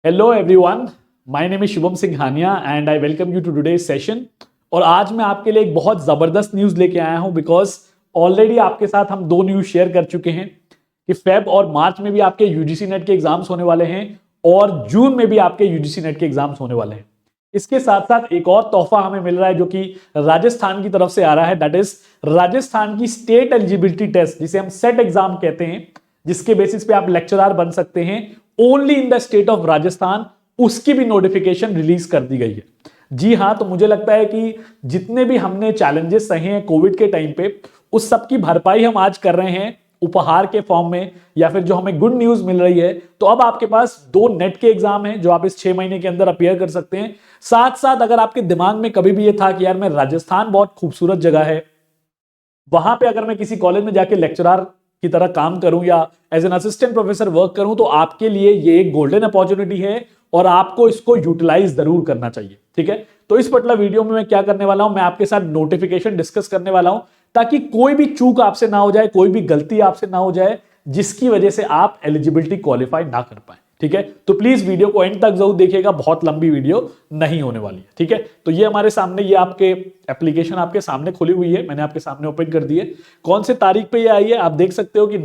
Hello everyone, my name is Shubham Singhania and I welcome you to today's session. और आज मैं आपके लिए एक बहुत जबरदस्त न्यूज लेके आया हूं बिकॉज ऑलरेडी आपके साथ हम दो न्यूज शेयर कर चुके हैं कि फेब और मार्च में भी आपके यूजीसी नेट के एग्जाम्स होने वाले हैं और जून में भी आपके यूजीसी नेट के एग्जाम्स होने वाले हैं। इसके साथ साथ एक और तोहफा हमें मिल रहा है जो कि राजस्थान की तरफ से आ रहा है, दैट इज राजस्थान की स्टेट एलिजिबिलिटी टेस्ट, जिसे हम सेट एग्जाम कहते हैं, जिसके बेसिस पे आप लेक्चरर बन सकते हैं only in the state of Rajasthan. उसकी भी नोटिफिकेशन रिलीज कर दी गई है। जी हां, तो मुझे लगता है कि जितने भी हमने चैलेंजेस सहे हैं कोविड के टाइम पे, उस सब की भरपाई हम आज कर रहे हैं उपहार के फॉर्म में, या फिर जो हमें गुड न्यूज मिल रही है। तो अब आपके पास 2 नेट के एग्जाम हैं जो आप इस 6 महीने के अंदर अपीयर कर सकते हैं। साथ साथ अगर आपके दिमाग में कभी भी ये था कि यार मैं राजस्थान बहुत खूबसूरत जगह है, वहां पे अगर मैं किसी कॉलेज में जाके लेक्चरर की तरह काम करूं या as an assistant professor work करूं, तो आपके लिए ये एक गोल्डन अपॉर्चुनिटी है और आपको इसको यूटिलाइज जरूर करना चाहिए। ठीक है, तो इस पर्टिकुलर वीडियो में मैं क्या करने वाला हूं, मैं आपके साथ नोटिफिकेशन डिस्कस करने वाला हूं ताकि कोई भी चूक आपसे ना हो जाए, कोई भी गलती आपसे ना हो जाए जिसकी वजह से आप एलिजिबिलिटी क्वालिफाई ना कर पाए। ठीक है, तो प्लीज वीडियो को एंड तक जरूर देखिएगा, बहुत लंबी वीडियो नहीं होने वाली है। ठीक है, तो ये हमारे सामने, ये आपके एप्लीकेशन आपके सामने खुली हुई है, मैंने आपके सामने ओपन कर दी है। कौन से तारीख पे ये आई है आप देख सकते हो कि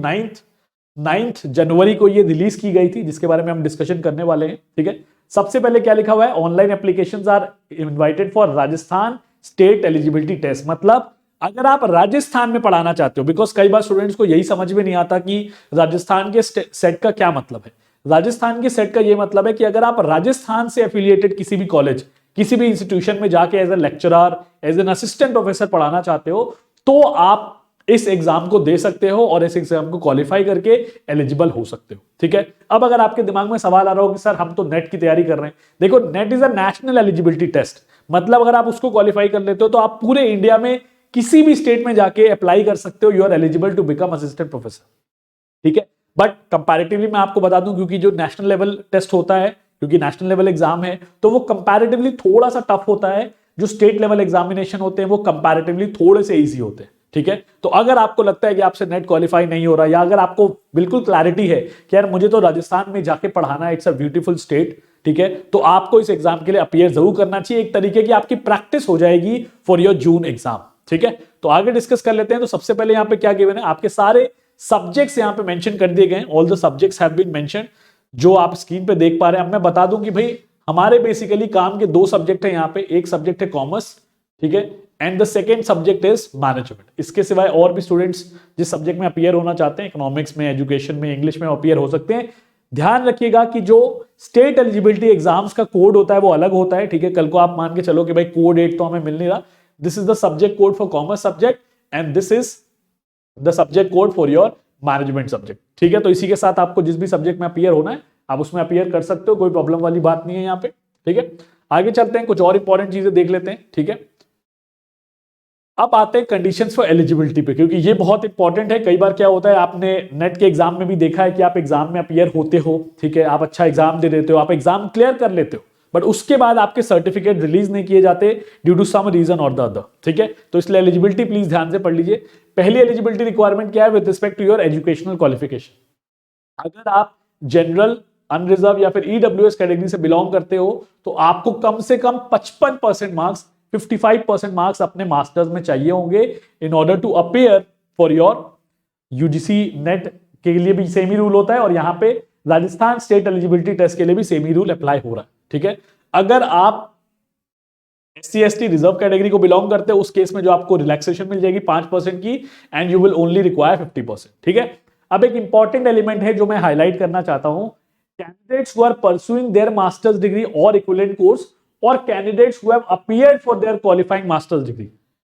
9 जनवरी को ये रिलीज की गई थी, जिसके बारे में हम डिस्कशन करने वाले हैं। ठीक है, सबसे पहले क्या लिखा हुआ है, online applications are invited for Rajasthan state eligibility test. मतलब अगर आप राजस्थान में पढ़ाना चाहते हो, बिकॉज कई बार स्टूडेंट्स को यही समझ में नहीं आता कि राजस्थान के सेट का क्या मतलब है। राजस्थान के सेट का यह मतलब है कि अगर आप राजस्थान से एफिलिएटेड किसी भी कॉलेज, किसी भी इंस्टीट्यूशन में जाके as a lecturer, as an assistant professor पढ़ाना चाहते हो, तो आप इस एग्जाम को दे सकते हो और इस एग्जाम को क्वालिफाई करके एलिजिबल हो सकते हो। ठीक है, अब अगर आपके दिमाग में सवाल आ रहा हो कि सर हम तो नेट की तैयारी कर रहे हैं, देखो NET is a national eligibility test. मतलब अगर आप उसको क्वालिफाई कर लेते हो तो आप पूरे इंडिया में किसी भी स्टेट में जाके अप्लाई कर सकते हो, you are eligible to become assistant professor. ठीक है, बट कंपैरेटिवली मैं आपको बता दूं, क्योंकि जो नेशनल लेवल टेस्ट होता है, क्योंकि नेशनल लेवल एग्जाम है, तो वो कंपैरेटिवली थोड़ा सा टफ होता है। जो स्टेट लेवल एग्जामिनेशन होते हैं वो कंपैरेटिवली थोड़े से इजी होते हैं। ठीक है, तो अगर आपको लगता है कि आपसे नेट क्वालिफाई नहीं हो रहा, या अगर आपको बिल्कुल क्लैरिटी है कि यार मुझे तो राजस्थान में जाके पढ़ाना है, इट्स अ ब्यूटीफुल स्टेट, ठीक है, तो आपको इस एग्जाम के लिए अपीयर जरूर करना चाहिए। एक तरीके की आपकी प्रैक्टिस हो जाएगी फॉर योर जून एग्जाम। ठीक है, तो आगे डिस्कस कर लेते हैं। तो सबसे पहले यहाँ पे क्या गिवन है, आपके सारे सब्जेक्ट्स यहां पे मेंशन कर दिए गए हैं। All the subjects have been mention, जो आप स्क्रीन पे देख पा रहे हैं। अब मैं बता दूं कि भाई हमारे बेसिकली काम के 2 सब्जेक्ट है यहाँ पे। एक सब्जेक्ट है कॉमर्स, ठीक है, and the second subject is management. इसके सिवाय और भी स्टूडेंट्स जिस सब्जेक्ट में अपीयर होना चाहते हैं, इकोनॉमिक्स में, एजुकेशन में, इंग्लिश में अपीयर हो सकते हैं। ध्यान रखिएगा कि जो स्टेट एलिजिबिलिटी एग्जाम्स का कोड होता है वो अलग होता है। ठीक है, कल को आप मान के चलो कि भाई कोड 8 तो हमें मिल नहीं रहा, this is the subject code for commerce subject and this is the subject code for your management subject. ठीक है, तो इसी के साथ आपको जिस भी सब्जेक्ट में अपीयर होना है आप उसमें अपीयर कर सकते हो, कोई प्रॉब्लम वाली बात नहीं है यहाँ पे। ठीक है, आगे चलते हैं, कुछ और इंपॉर्टेंट चीजें देख लेते हैं। ठीक है, अब आते हैं कंडीशंस फॉर एलिजिबिलिटी पे, क्योंकि ये बहुत इंपॉर्टेंट है। कई बार क्या होता है, आपने नेट के एग्जाम में भी देखा है कि आप एग्जाम में अपीयर होते हो, ठीक है, आप अच्छा एग्जाम दे देते हो, आप एग्जाम क्लियर कर लेते हो, बट उसके बाद आपके सर्टिफिकेट रिलीज नहीं किए जाते ड्यू टू सम रीजन और द अदर। ठीक है, तो इसलिए एलिजिबिलिटी प्लीज ध्यान से पढ़ लीजिए। पहली एलिजिबिलिटी रिक्वायरमेंट क्या है, with respect to your educational qualification. अगर आप जनरल, अनरिजर्व या फिर ईडब्ल्यूएस कैटेगरी से बिलोंग करते हो तो आपको कम से कम 55% मार्क्स, 55% मार्क्स अपने मास्टर्स में चाहिए होंगे in order to appear for your UGC NET. के लिए भी सेम ही रूल होता है और यहां पे राजस्थान स्टेट एलिजिबिलिटी टेस्ट के लिए भी सेम ही रूल अप्लाई हो रहा है। ठीक है, अगर आप SC/ST रिजर्व कैटेगरी को बिलोंग करते हो, उस केस में जो आपको रिलैक्सेशन मिल जाएगी 5% की, and you will only require 50%। ठीक है, अब एक इंपॉर्टेंट एलिमेंट है जो मैं हाईलाइट करना चाहता हूं, candidates who are pursuing their masters degree और इक्विवेलेंट कोर्स और candidates who have appeared for their qualifying masters degree.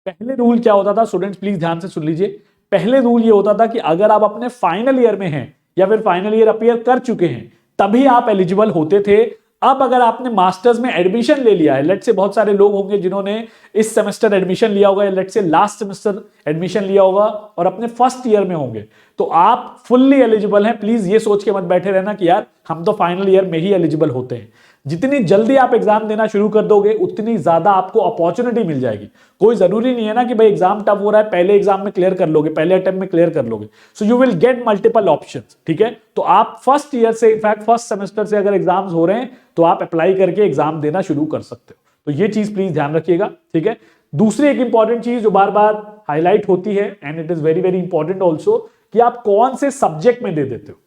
पहले रूल क्या होता था, स्टूडेंट्स प्लीज ध्यान से सुन लीजिए। पहले रूल ये होता था कि अगर आप अपने फाइनल ईयर में हैं या फिर फाइनल ईयर अपीयर कर चुके हैं तभी आप एलिजिबल होते थे। अब अगर आपने मास्टर्स में एडमिशन ले लिया है, लेट से बहुत सारे लोग होंगे जिन्होंने इस सेमेस्टर एडमिशन लिया होगा, या लेट से लास्ट सेमेस्टर एडमिशन लिया होगा और अपने फर्स्ट ईयर में होंगे, तो आप फुल्ली एलिजिबल हैं। प्लीज ये सोच के मत बैठे रहना कि यार हम तो फाइनल ईयर में ही एलिजिबल होते हैं। जितनी जल्दी आप एग्जाम देना शुरू कर दोगे उतनी ज्यादा आपको अपॉर्चुनिटी मिल जाएगी। कोई जरूरी नहीं है ना कि भाई एग्जाम टफ हो रहा है पहले एग्जाम में क्लियर कर लोगे, पहले अटेम्प्ट में क्लियर कर लोगे। So you will get multiple options, ठीक है। तो आप फर्स्ट ईयर से, इनफैक्ट फर्स्ट सेमेस्टर से अगर एग्जाम्स हो रहे हैं तो आप अप्लाई करके एग्जाम देना शुरू कर सकते हो। तो ये चीज प्लीज ध्यान रखिएगा, ठीक है। दूसरी एक इंपॉर्टेंट चीज जो बार बार हाईलाइट होती है and it is very very important also, कि आप कौन से सब्जेक्ट में दे देते हो,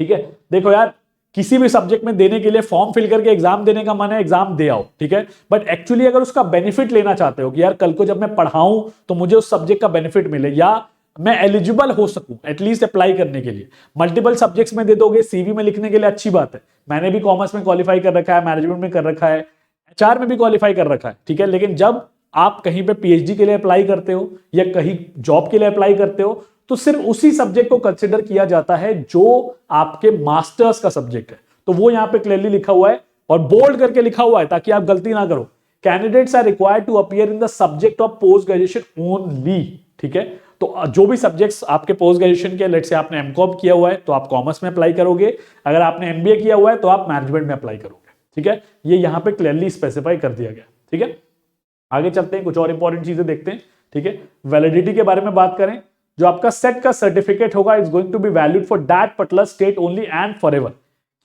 ठीक है। देखो यार, किसी भी सब्जेक्ट में देने के लिए फॉर्म फिल करके एग्जाम देने का मन है, एग्जाम दे आओ, ठीक है। बट एक्चुअली अगर उसका बेनिफिट लेना चाहते हो कि यार कल को जब मैं पढ़ाऊं तो मुझे उस सब्जेक्ट का बेनिफिट मिले या मैं एलिजिबल हो सकूं एटलीस्ट अप्लाई करने के लिए, मल्टीपल सब्जेक्ट्स में दे दोगे सीवी में लिखने के लिए अच्छी बात है। मैंने भी कॉमर्स में क्वालिफाई कर रखा है, मैनेजमेंट में कर रखा है, एचआर में भी क्वालिफाई कर रखा है, ठीक है। लेकिन जब आप कहीं पे पीएचडी के लिए अप्लाई करते हो या कहीं जॉब के लिए अप्लाई करते हो तो सिर्फ उसी सब्जेक्ट को कंसिडर किया जाता है जो आपके मास्टर्स का सब्जेक्ट है। तो वो यहां पे क्लियरली लिखा हुआ है और बोल्ड करके लिखा हुआ है ताकि आप गलती ना करो। Candidates are required to appear in the subject of post graduation only, ठीक है। तो जो भी सब्जेक्ट्स आपके पोस्ट ग्रेजुएशन के, लेट्स से आपने एमकॉम किया हुआ है तो आप कॉमर्स में अप्लाई करोगे, अगर आपने एमबीए किया हुआ है तो आप मैनेजमेंट में अप्लाई करोगे, ठीक है। ये यहां पे क्लियरली स्पेसिफाई कर दिया गया, ठीक है। आगे चलते हैं, कुछ और इंपॉर्टेंट चीजें देखते हैं, ठीक है। वैलिडिटी के बारे में बात करें, जो आपका सेट का सर्टिफिकेट होगा is going to be valid for that particular state only and forever.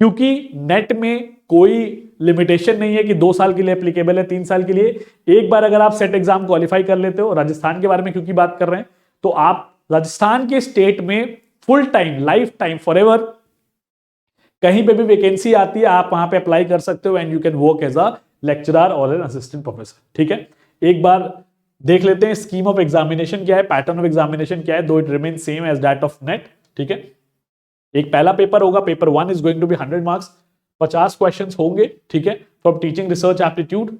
क्योंकि नेट में कोई लिमिटेशन नहीं है कि 2 साल के लिए एप्लीकेबल है, 3 साल के लिए। एक बार अगर आप सेट एग्जाम क्वालिफाई कर लेते हो, राजस्थान के बारे में क्योंकि बात कर रहे हैं, तो आप राजस्थान के स्टेट में full time, life time, forever कहीं पे भी वैकेंसी आती है आप वहां पे अप्लाई कर सकते हो and you can work as a lecturer और एन असिस्टेंट प्रोफेसर, ठीक है। एक बार देख लेते हैं स्कीम ऑफ एग्जामिनेशन क्या है, पैटर्न ऑफ एग्जामिनेशन क्या है, though it remain same as that of NET, ठीक है। एक पहला पेपर होगा, paper 1 is going to be 100 marks, 50 questions होंगे, ठीक है, फ्रॉम टीचिंग रिसर्च एप्टीट्यूड।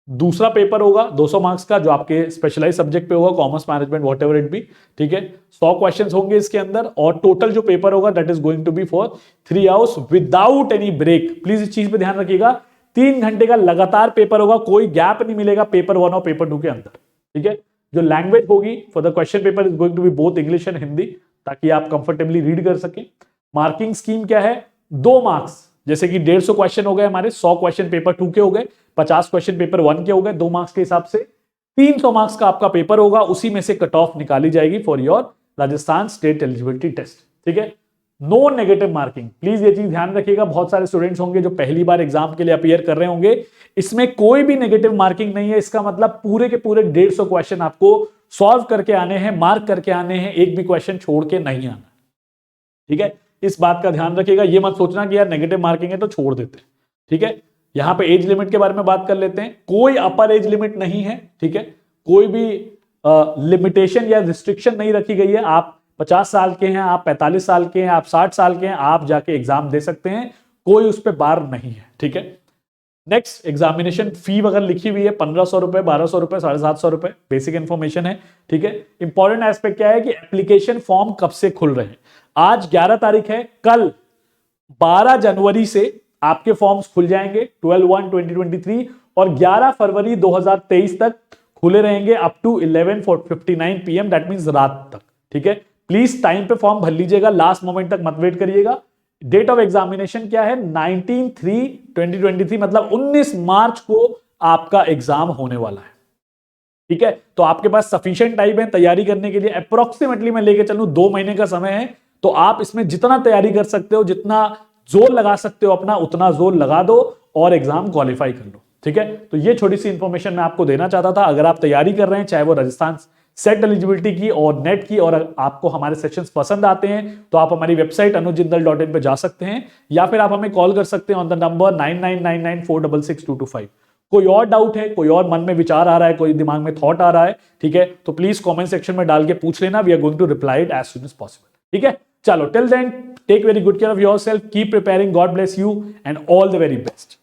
दूसरा पेपर होगा 200 मार्क्स का जो आपके स्पेशलाइज सब्जेक्ट पे होगा, commerce, management, whatever it be, ठीक है। 100 क्वेश्चंस होंगे इसके अंदर और टोटल जो पेपर होगा that is going to be for 3 hours without any break. Please इस चीज पे ध्यान रखिएगा, 3 घंटे का लगातार पेपर होगा, कोई गैप नहीं मिलेगा पेपर 1 और पेपर 2 के अंदर, ठीक है। जो लैंग्वेज होगी for the question paper is going to be both English and Hindi, ताकि आप कंफर्टेबली रीड कर सकें। मार्किंग स्कीम क्या है, 2 मार्क्स, जैसे कि 150 क्वेश्चन हो गए हमारे, 100 क्वेश्चन पेपर 2 के हो गए, 50 क्वेश्चन पेपर 1 के हो गए, 2 मार्क्स के हिसाब से 300 मार्क्स का आपका पेपर होगा, उसी में से कट ऑफ निकाली जाएगी for your Rajasthan state eligibility test, ठीक है। नो नेगेटिव मार्किंग, प्लीज ये चीज ध्यान रखिएगा। बहुत सारे स्टूडेंट्स होंगे जो पहली बार एग्जाम के लिए अपीयर कर रहे होंगे, इसमें कोई भी नेगेटिव मार्किंग नहीं है। इसका मतलब पूरे के पूरे 150 क्वेश्चन आपको सॉल्व करके आने हैं, मार्क करके आने हैं, एक भी क्वेश्चन छोड़ के नहीं आना, ठीक है। इस बात का ध्यान रखिएगा, ये मत सोचना कि यार नेगेटिव मार्किंग है तो छोड़ देते हैं, ठीक है। यहां पे एज लिमिट के बारे में बात कर लेते हैं, कोई अपर एज लिमिट नहीं है, ठीक है। कोई भी लिमिटेशन या रिस्ट्रिक्शन नहीं रखी गई है। आप 50 साल के हैं, आप 45 साल के हैं, आप 60 साल के हैं, आप जाके एग्जाम दे सकते हैं, कोई उस पर बार नहीं है, ठीक है। नेक्स्ट, एग्जामिनेशन फी अगर लिखी हुई है 1500 रुपए, 1200 रुपए, 750 रुपए, बेसिक इंफॉर्मेशन है, ठीक है। इंपॉर्टेंट एस्पेक्ट क्या है कि एप्लीकेशन फॉर्म कब से खुल रहे हैं। आज 11 तारीख है, कल 12 जनवरी से आपके फॉर्म्स खुल जाएंगे 12/1/2023 और 11 फरवरी 2023 तक खुले रहेंगे up to 11:59 PM, that means रात तक, ठीक है। प्लीज टाइम पे फॉर्म भर लीजिएगा, लास्ट मोमेंट तक मत वेट करिएगा। डेट ऑफ एग्जामिनेशन क्या है, 19/3/2023, मतलब 19 मार्च को आपका एग्जाम होने वाला है, ठीक है। तो आपके पास सफिशिएंट टाइम है तैयारी करने के लिए। अप्रोक्सीमेटली मैं लेके चलूं 2 महीने का समय है, तो आप इसमें जितना तैयारी कर सकते हो, जितना जोर लगा सकते हो अपना, उतना जोर लगा दो और एग्जाम क्वालिफाई कर लो, ठीक है। तो ये छोटी सी इंफॉर्मेशन मैं आपको देना चाहता था। अगर आप तैयारी कर रहे हैं, चाहे वो राजस्थान सेट एलिजिबिलिटी की और नेट की, और आपको हमारे सेशंस पसंद आते हैं, तो आप हमारी वेबसाइट anujjindal.in पे जा सकते हैं या फिर आप हमें कॉल कर सकते हैं ऑन द नंबर 9999466225। कोई और डाउट है, कोई और मन में विचार आ रहा है, कोई दिमाग में थॉट आ रहा है, ठीक है, तो प्लीज कमेंट सेक्शन में डाल के पूछ लेना। We are going to reply it as soon as possible, ठीक है। चलो, till then take very good care of yourself, keep preparing, God bless you and all the very best.